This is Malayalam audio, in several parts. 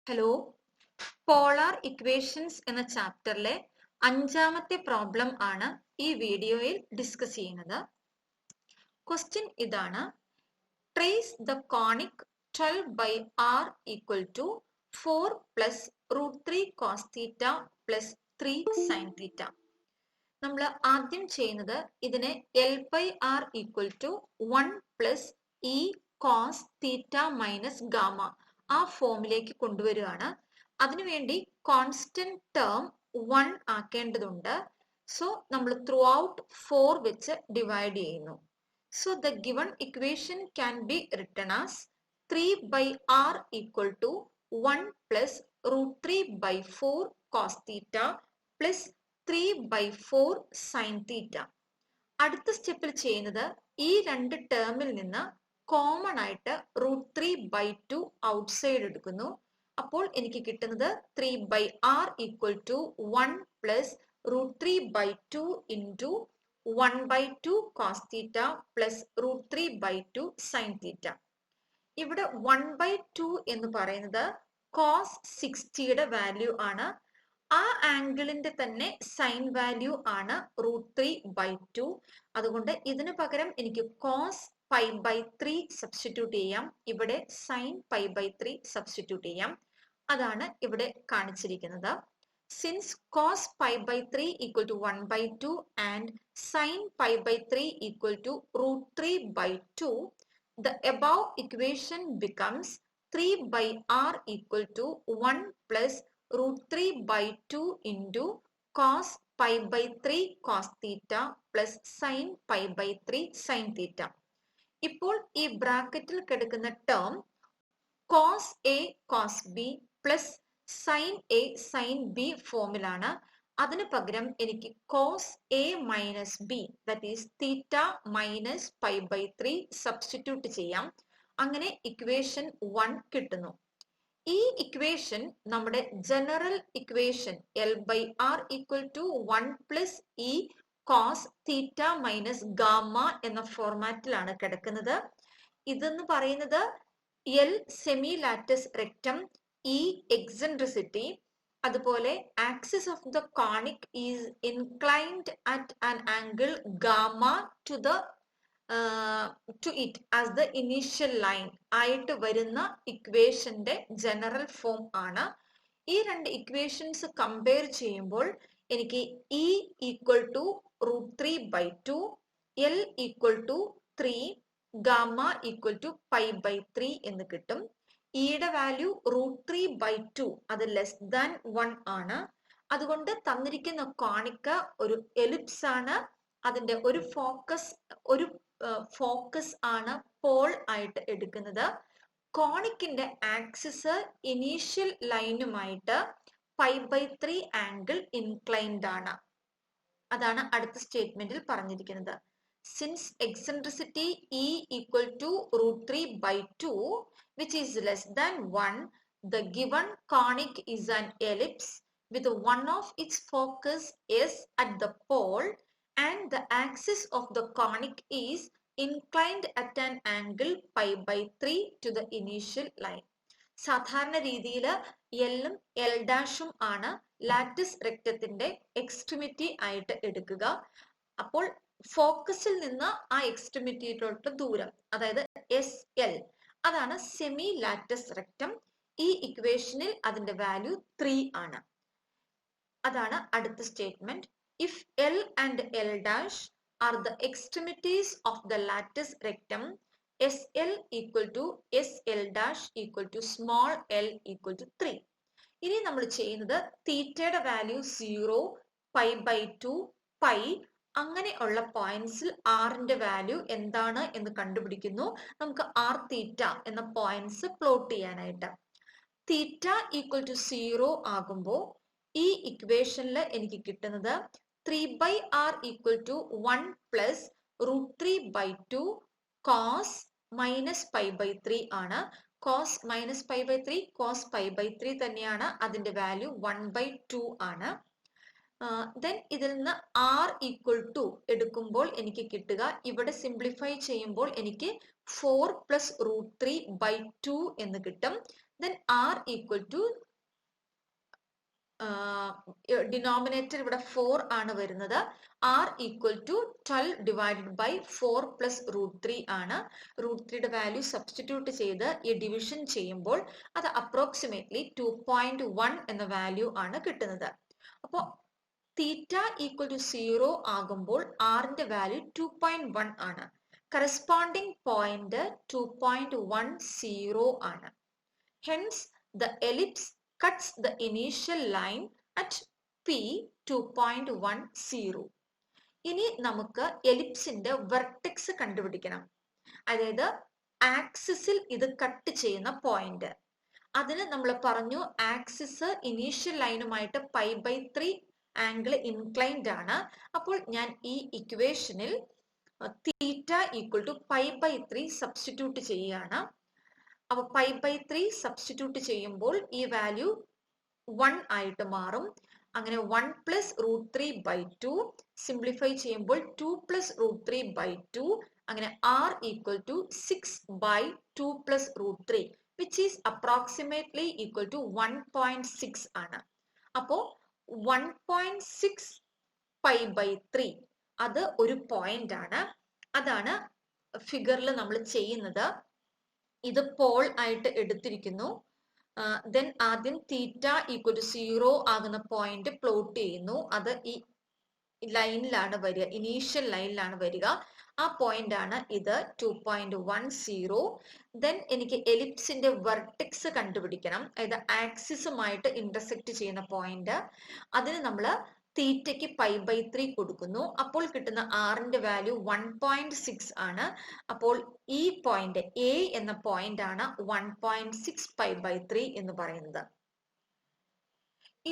ഹലോ, പോളാർ ഇക്വേഷൻസ് എന്ന ചാപ്റ്ററിലെ അഞ്ചാമത്തെ പ്രോബ്ലം ആണ് ഈ വീഡിയോയിൽ ഡിസ്കസ് ചെയ്യുന്നത്. ക്വസ്റ്റ്യൻ ഇതാണ്: trace the conic 12 by r equal to 4 plus root 3 cos theta plus 3 sin theta. നമ്മൾ ആദ്യം ചെയ്യുന്നത് ഇതിനെ L by r equal to 1 plus e cos theta minus gamma ആ ഫോമിലേക്ക് കൊണ്ടുവരികയാണ്. അതിനുവേണ്ടി കോൺസ്റ്റന്റ് ടേം 1 ആക്കേണ്ടതുണ്ട്. സോ നമ്മൾ ത്രൂ ഔട്ട് 4 വെച്ച് ഡിവൈഡ് ചെയ്യുന്നു. So the given equation can be written as 3 by r equal to 1 plus root 3 by 4 cos theta plus 3 by 4 sin theta. അടുത്ത സ്റ്റെപ്പിൽ ചെയ്യുന്നത് ഈ രണ്ട് ടേമിൽ നിന്ന് കോമൺ ആയിട്ട് √3/2 ഔട്ട്സൈഡ് എടുക്കുന്നു. അപ്പോൾ എനിക്ക് കിട്ടുന്നത് 3 by r equal to 1 plus √3/2 into 1/2 cos theta plus √3/2 sin theta. ഇവിടെ 1/2 എന്ന് പറയുന്നത് cos 60യുടെ വാല്യൂ ആണ്. ആ ആംഗിളിന്റെ തന്നെ സൈൻ വാല്യൂ ആണ് √3/2. അതുകൊണ്ട് ഇതിനു പകരം എനിക്ക് cos π/3 സബ്സ്റ്റിറ്റ്യൂട്ട് ചെയ്യാം, ഇവിടെ sin π/3 സബ്സ്റ്റിറ്റ്യൂട്ട് ചെയ്യാം. അതാണ് ഇവിടെ കാണിച്ചിരിക്കുന്നത്. Since cos π/3 equal to 1/2 and sin π/3 equal to √3/2, the above equation becomes 3 by r equal to 1 plus √3/2 into cos π/3 cos theta plus sin π/3 sin theta. ഇപ്പോൾ ഈ ബ്രാക്കറ്റിൽ കിടക്കുന്ന term cos a cos b plus sin a sin b ഫോമിലാണ്. അതിന് പകരം എനിക്ക് cos a minus b, that is theta minus π/3 substitute ചെയ്യാം. അങ്ങനെ ഇക്വേഷൻ 1 കിട്ടുന്നു. ഈ ഇക്വേഷൻ നമ്മുടെ general equation L by r equal to 1 plus e cos theta minus gamma എന്ന ഫോർമാറ്റിലാണ് കിടക്കുന്നത്. ഇതെന്ന് പറയുന്നത് L semi latus rectum, E eccentricity, അതുപോലെ axis of the conic is inclined at an angle gamma to it as the initial line ആയിട്ട് വരുന്ന ഇക്വേഷന്റെ ജനറൽ ഫോം ആണ്. ഈ രണ്ട് ഇക്വേഷൻസ് കമ്പയർ ചെയ്യുമ്പോൾ എനിക്ക് E equal to √3/2, L equal to 3, gamma equal to π/3 എന്ന് കിട്ടും. ഇയുടെ വാല്യൂ √3/2, അത് ലെസ് ദാൻ 1 ആണ്. അതുകൊണ്ട് തന്നിരിക്കുന്ന കോണിക്ക് ഒരു എലിപ്സ് ആണ്. അതിന്റെ ഒരു ഫോക്കസ് ആണ് പോൾ ആയിട്ട് എടുക്കുന്നത്. കോണിക്കിന്റെ ആക്സിസ് ഇനീഷ്യൽ ലൈനുമായിട്ട് π/3 ആംഗിൾ ഇൻക്ലൈൻഡ് ആണ്. അതാണ് അടുത്ത സ്റ്റേറ്റ്മെന്റിൽ പറഞ്ഞിരിക്കുന്നത്. Since eccentricity E equal to √3/2 which is less than 1, the given conic is an ellipse with one of its focus S at the pole and the axis of the conic is inclined at an angle π/3 to the initial line. സാധാരണ രീതിയിൽ എല്ലും എൽ ഡാഷും ആണ് ലാറ്റിസ് റെക്റ്റത്തിന്റെ എക്സ്ട്രിമിറ്റി ആയിട്ട് എടുക്കുക. അപ്പോൾ ഫോക്കസിൽ നിന്ന് ആ എക്സ്ട്രിമിറ്റിയിലോട്ട് ദൂരം, അതായത് SL, അതാണ് സെമി ലാറ്റസ് റെക്റ്റം. ഈ ഇക്വേഷനിൽ അതിന്റെ വാല്യൂ 3 ആണ്. അതാണ് അടുത്ത statement. If L and L dash are the extremities of the lattice rectum, SL equal to SL dash equal to small l equal to 3. ഇനി നമ്മൾ ചെയ്യുന്നത് തീറ്റയുടെ വാല്യൂ 0, π/2, π അങ്ങനെയുള്ള പോയിന്റ്സിൽ ആറിന്റെ വാല്യൂ എന്താണ് എന്ന് കണ്ടുപിടിക്കുന്നു. നമുക്ക് ആർ തീറ്റ എന്ന പോയിന്റ്സ് പ്ലോട്ട് ചെയ്യാനായിട്ട്. തീറ്റ ഈക്വൽ ടു 0 ആകുമ്പോൾ ഈ ഇക്വേഷനിൽ എനിക്ക് കിട്ടുന്നത് 3 by r equal to 1 plus √3/2 cos minus π/3 ആണ്. cos minus π/3 cos π/3 തന്നെയാണ്. അതിന്റെ വാല്യൂ 1/2 ആണ്. ദെൻ ഇതിൽ നിന്ന് r ഈക്വൽ ടു എടുക്കുമ്പോൾ എനിക്ക് കിട്ടുക, ഇവിടെ സിംപ്ലിഫൈ ചെയ്യുമ്പോൾ എനിക്ക് 4 plus √3/2 എന്ന് കിട്ടും. then r equal to denominator ഇവിടെ 4 ആണ് വരുന്നത്. r equal to 12 divided by 4 plus root 3 ആണ്. root 3യുടെ വാല്യൂ സബ്സ്റ്റിറ്റ്യൂട്ട് ചെയ്ത് ഈ ഡിവിഷൻ ചെയ്യുമ്പോൾ അത് അപ്രോക്സിമേറ്റ്ലി 2.1 എന്ന വാല്യൂ ആണ് കിട്ടുന്നത്. അപ്പോൾ തീറ്റ ഈക്വൽ ടു 0 ആകുമ്പോൾ ആറിന്റെ വാല്യൂ 2.1 ആണ്. കറസ്പോണ്ടിങ് പോയിന്റ് 2.10 ആണ്. Hence the ellipse cuts the initial line at P 2.10. ഇനി നമുക്ക് എലിപ്സിന്റെ വെർട്ടെക്സ് കണ്ടുപിടിക്കണം. അതായത് ആക്സിസിൽ ഇത് കട്ട് ചെയ്യുന്ന പോയിന്റ്. അതിന് നമ്മൾ പറഞ്ഞു ആക്സിസ് ഇനീഷ്യൽ ലൈനുമായിട്ട് π/3 ആംഗിൾ ഇൻക്ലൈൻഡ് ആണ്. അപ്പോൾ ഞാൻ ഈ ഇക്വേഷനിൽ തീറ്റ ഈക്വൽ ടു π/3 സബ്സ്റ്റിറ്റ്യൂട്ട് ചെയ്യുകയാണ്. അപ്പോൾ π/3 സബ്സ്റ്റിറ്റ്യൂട്ട് ചെയ്യുമ്പോൾ ഈ വാല്യൂ 1 ആയിട്ട് മാറും. അങ്ങനെ 1 പ്ലസ് റൂട്ട് 3/2 സിംപ്ലിഫൈ ചെയ്യുമ്പോൾ 2 പ്ലസ് റൂട്ട് 3/2 അങ്ങനെ r equal to 6/2 plus root 3 which is approximately equal to 1.6 ആണ്. അപ്പോൾ 1.6 π/3 അത് ഒരു പോയിന്റ് ആണ്. അതാണ് ഫിഗറിൽ നമ്മൾ ചെയ്യുന്നത്. ഇത് പോൾ ആയിട്ട് എടുത്തിരിക്കുന്നു. ദെൻ ആദ്യം തീറ്റ ഈക്വൽ ടു 0 ആകുന്ന പോയിന്റ് പ്ലോട്ട് ചെയ്യുന്നു. അത് ഈ ലൈനിലാണ് വരിക, ഇനീഷ്യൽ ലൈനിലാണ് വരിക. ആ പോയിന്റ് ആണ് ഇത് 2.10. ദെൻ എനിക്ക് എലിപ്സിന്റെ വെർട്ടെക്സ് കണ്ടുപിടിക്കണം. അതായത് ആക്സിസുമായിട്ട് ഇന്റർസെക്ട് ചെയ്യുന്ന പോയിന്റ്. അതിന് നമ്മൾ തീറ്റയ്ക്ക് π/3 കൊടുക്കുന്നു. അപ്പോൾ കിട്ടുന്ന ആറിന്റെ വാല്യൂ 1.6 ആണ്. അപ്പോൾ ഈ പോയിന്റ് എ എന്ന പോയിന്റ് ആണ് 1.6 π/3 എന്ന് പറയുന്നത്.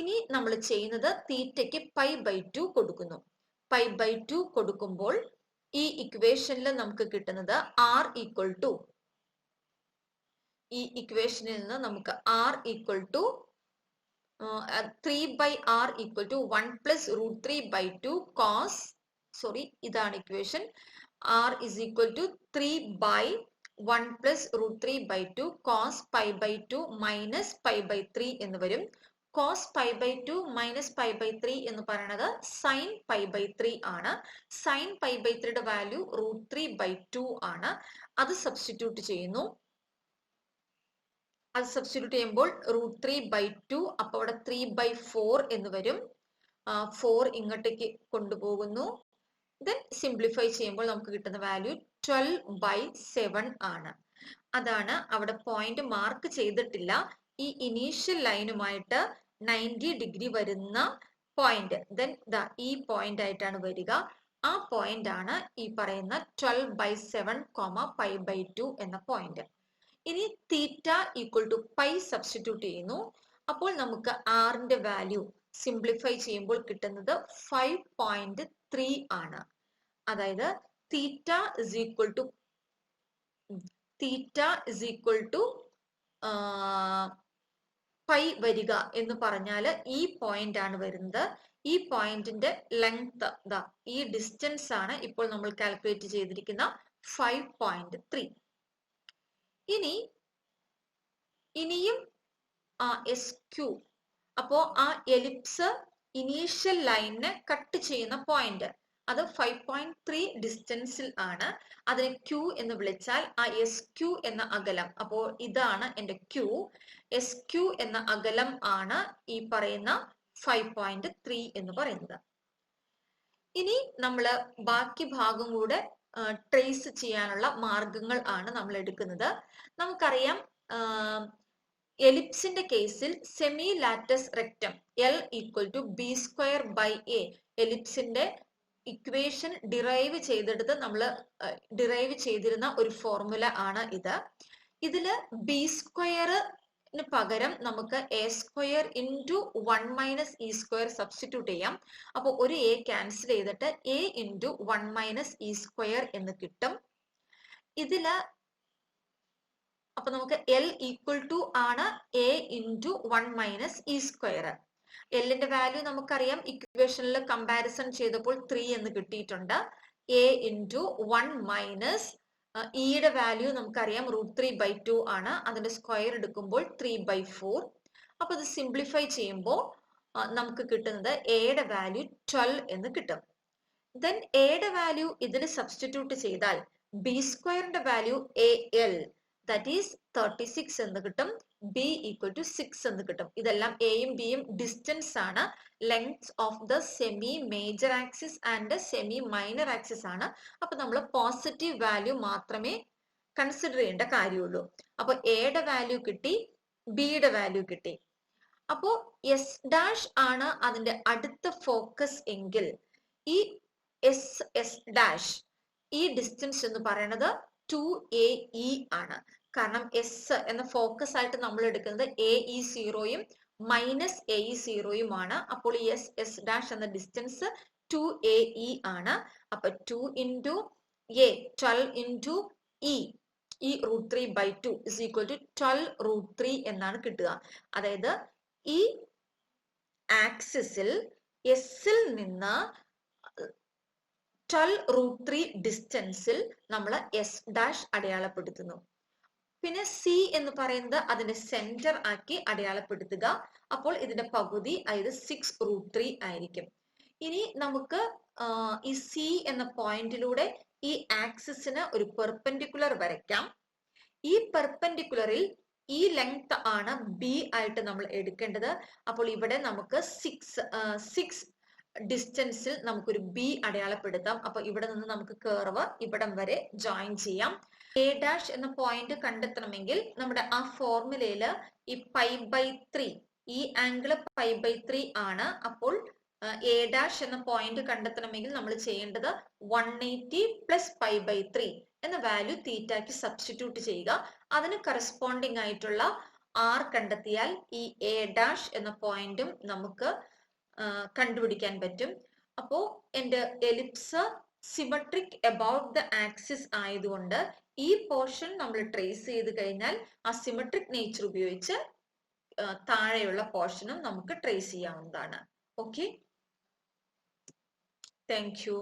ഇനി നമ്മൾ ചെയ്യുന്നത് തീറ്റയ്ക്ക് π/2 കൊടുക്കുന്നു. π/2 കൊടുക്കുമ്പോൾ ഈ ഇക്വേഷനിൽ നമുക്ക് കിട്ടുന്നത് r ഈക്വൽ ടു, ഈ ഇക്വേഷനിൽ നിന്ന് നമുക്ക് r equal to 3/r equal to 1 plus root 3/2 cos, ഇതാണ് equation. r is equal to 3/1 plus root 3/2 cos π/2 minus π/3 എന്ന് വരും. cos π/2 minus π/3 എന്ന് പറയുന്നത് sin π/3 ആണ്. sin π/3യുടെ വാല്യൂ root 3/2 ആണ്. അത് സബ്സ്റ്റിറ്റ്യൂട്ട് ചെയ്യുന്നു. അത് സബ്സ്റ്റിറ്റ്യൂട്ട് ചെയ്യുമ്പോൾ റൂട്ട് 3/2 അപ്പോൾ അവിടെ 3/4 എന്ന് വരും. 4 ഇങ്ങോട്ടേക്ക് കൊണ്ടുപോകുന്നു. ദെൻ സിംപ്ലിഫൈ ചെയ്യുമ്പോൾ നമുക്ക് കിട്ടുന്ന വാല്യൂ 12/7 ആണ്. അതാണ് അവിടെ പോയിന്റ് മാർക്ക് ചെയ്തിട്ടില്ല. ഈ ഇനീഷ്യൽ ലൈനുമായിട്ട് 90 ഡിഗ്രി വരുന്ന പോയിന്റ്. ദെൻ ഈ പോയിന്റ് ആയിട്ടാണ് വരിക. ആ പോയിന്റ് ആണ് ഈ പറയുന്ന 12/7, π/2 എന്ന പോയിന്റ്. ഇനി theta equal to pi substitute ചെയ്യുന്നു. അപ്പോൾ നമുക്ക് ആറിന്റെ വാല്യൂ സിംപ്ലിഫൈ ചെയ്യുമ്പോൾ കിട്ടുന്നത് 5.3 ആണ്. അതായത് theta is equal to pi വരിക എന്ന് പറഞ്ഞാൽ ഈ പോയിന്റ് ആണ് വരുന്നത്. ഈ പോയിന്റിന്റെ ലെങ്ത് ഈ ഡിസ്റ്റൻസ് ആണ് ഇപ്പോൾ നമ്മൾ കാൽക്കുലേറ്റ് ചെയ്തിരിക്കുന്ന 5.3. ഇനിയും SQ. അപ്പോ ആ എലിപ്സ് ഇനീഷ്യൽ ലൈനിനെ കട്ട് ചെയ്യുന്ന പോയിന്റ് അത് 5.3 ഡിസ്റ്റൻസിൽ ആണ്. അതിനെ Q എന്ന് വിളിച്ചാൽ ആ SQ എന്ന അകലം, അപ്പോൾ ഇതാണ് എന്റെ Q. SQ എന്ന അകലം ആണ് ഈ പറയുന്ന 5.3 എന്ന് പറയുന്നത്. ഇനി നമ്മൾ ബാക്കി ഭാഗം കൂടെ ട്രേസ് ചെയ്യാനുള്ള മാർഗങ്ങൾ ആണ് നമ്മൾ എടുക്കുന്നത്. നമുക്കറിയാം എലിപ്സിന്റെ കേസിൽ semi latus rectum L equal to B²/A എലിപ്സിന്റെ ഇക്വേഷൻ ഡിറൈവ് ചെയ്തിരുന്ന ഒരു ഫോർമുല ആണ് ഇത്. ഇതില് B² പകരം നമുക്ക് A² into 1 minus E² substitute ചെയ്യാം. അപ്പോൾ ഒരു A ക്യാൻസൽ ചെയ്തിട്ട് A ഇൻറ്റു 1 മൈനസ് E² എന്ന് കിട്ടും. ഇതില് അപ്പൊ നമുക്ക് L ഈക്വൽ ടു ആണ് A ഇൻറ്റു 1 മൈനസ് E². എല്ലിന്റെ വാല്യൂ നമുക്കറിയാം, ഇക്വേഷനിൽ കമ്പാരിസൺ ചെയ്തപ്പോൾ 3 എന്ന് കിട്ടിയിട്ടുണ്ട്. A ഇൻറ്റു 1 മൈനസ് ഇയുടെ വാല്യൂ നമുക്കറിയാം √3/2 ആണ്. അതിന്റെ സ്ക്വയർ എടുക്കുമ്പോൾ 3/4. അപ്പൊ ഇത് സിംപ്ലിഫൈ ചെയ്യുമ്പോൾ നമുക്ക് കിട്ടുന്നത് എയുടെ വാല്യൂ 12 എന്ന് കിട്ടും. ദെൻ എയുടെ വാല്യൂ ഇതിൽ സബ്സ്റ്റിറ്റ്യൂട്ട് ചെയ്താൽ ബി സ്ക്വയറിന്റെ വാല്യൂ AL ദാറ്റ് ഈസ് 36 എന്ന് കിട്ടും. B ഈക്വൽ ടു 6 എന്ന് കിട്ടും. ഇതെല്ലാം എയും ബിയും ഡിസ്റ്റൻസ് ആണ്. Length of the semi major axis and semi minor axis ആണ്. അപ്പൊ നമ്മൾ പോസിറ്റീവ് വാല്യൂ മാത്രമേ കൺസിഡർ ചെയ്യേണ്ട കാര്യമുള്ളൂ. അപ്പൊ എയുടെ വാല്യൂ കിട്ടി, ബിയുടെ വാല്യൂ കിട്ടി. അപ്പോ S' ആണ് അതിന്റെ അടുത്ത ഫോക്കസ് എങ്കിൽ ഈ S' ഈ ഡിസ്റ്റൻസ് എന്ന് പറയുന്നത് 2AE ആണ്. കാരണം എസ് എന്ന ഫോക്കസ് ആയിട്ട് നമ്മൾ എടുക്കുന്നത് AE0യും മൈനസ് AE0യും ആണ്. അപ്പോൾ ഈ S' എന്ന ഡിസ്റ്റൻസ് 2AE ആണ്. അപ്പൊ 2 into A 12 into E ഈ √3/2 is equal to 12√3 എന്നാണ് കിട്ടുക. അതായത് ഈ ആക്സിസിൽ എസിൽ നിന്ന് 12√3 ഡിസ്റ്റൻസിൽ നമ്മൾ S' അടയാളപ്പെടുത്തുന്നു. പിന്നെ C എന്ന് പറയുന്നത് അതിന്റെ സെന്റർ ആക്കി അടയാളപ്പെടുത്തുക. അപ്പോൾ ഇതിന്റെ പകുതി അതായത് 6√3 ആയിരിക്കും. ഇനി നമുക്ക് ഈ C എന്ന പോയിന്റിലൂടെ ഈ ആക്സിസിന് ഒരു പെർപെൻഡിക്കുലർ വരയ്ക്കാം. ഈ പെർപെൻഡിക്കുലറിൽ ഈ ലെങ്ത് ആണ് B ആയിട്ട് നമ്മൾ എടുക്കേണ്ടത്. അപ്പോൾ ഇവിടെ നമുക്ക് 6 ഡിസ്റ്റൻസിൽ നമുക്കൊരു B അടയാളപ്പെടുത്താം. അപ്പൊ ഇവിടെ നിന്ന് നമുക്ക് കർവ് ഇവിടം വരെ ജോയിൻ ചെയ്യാം. A' എന്ന പോയിന്റ് കണ്ടെത്തണമെങ്കിൽ നമ്മുടെ ആ ഫോർമുലയില് ഈ π/3 ഈ ആംഗിൾ π/3 ആണ്. അപ്പോൾ A' എന്ന പോയിന്റ് കണ്ടെത്തണമെങ്കിൽ നമ്മൾ ചെയ്യേണ്ടത് 180 + π/3 എന്ന വാല്യൂ തീറ്റയ്ക്ക് സബ്സ്റ്റിറ്റ്യൂട്ട് ചെയ്യുക. അതിന് കറസ്പോണ്ടിങ് ആയിട്ടുള്ള R കണ്ടെത്തിയാൽ ഈ A' എന്ന പോയിന്റും നമുക്ക് കണ്ടുപിടിക്കാൻ പറ്റും. അപ്പോ എന്റെ ellipse symmetric about the axis ആയതുകൊണ്ട് ഈ പോർഷൻ നമ്മൾ ട്രേസ് ചെയ്ത് കഴിഞ്ഞാൽ ആ സിമെട്രിക് നേച്ചർ ഉപയോഗിച്ച് താഴെയുള്ള പോർഷനും നമുക്ക് ട്രേസ് ചെയ്യാവുന്നതാണ്. Okay, thank you.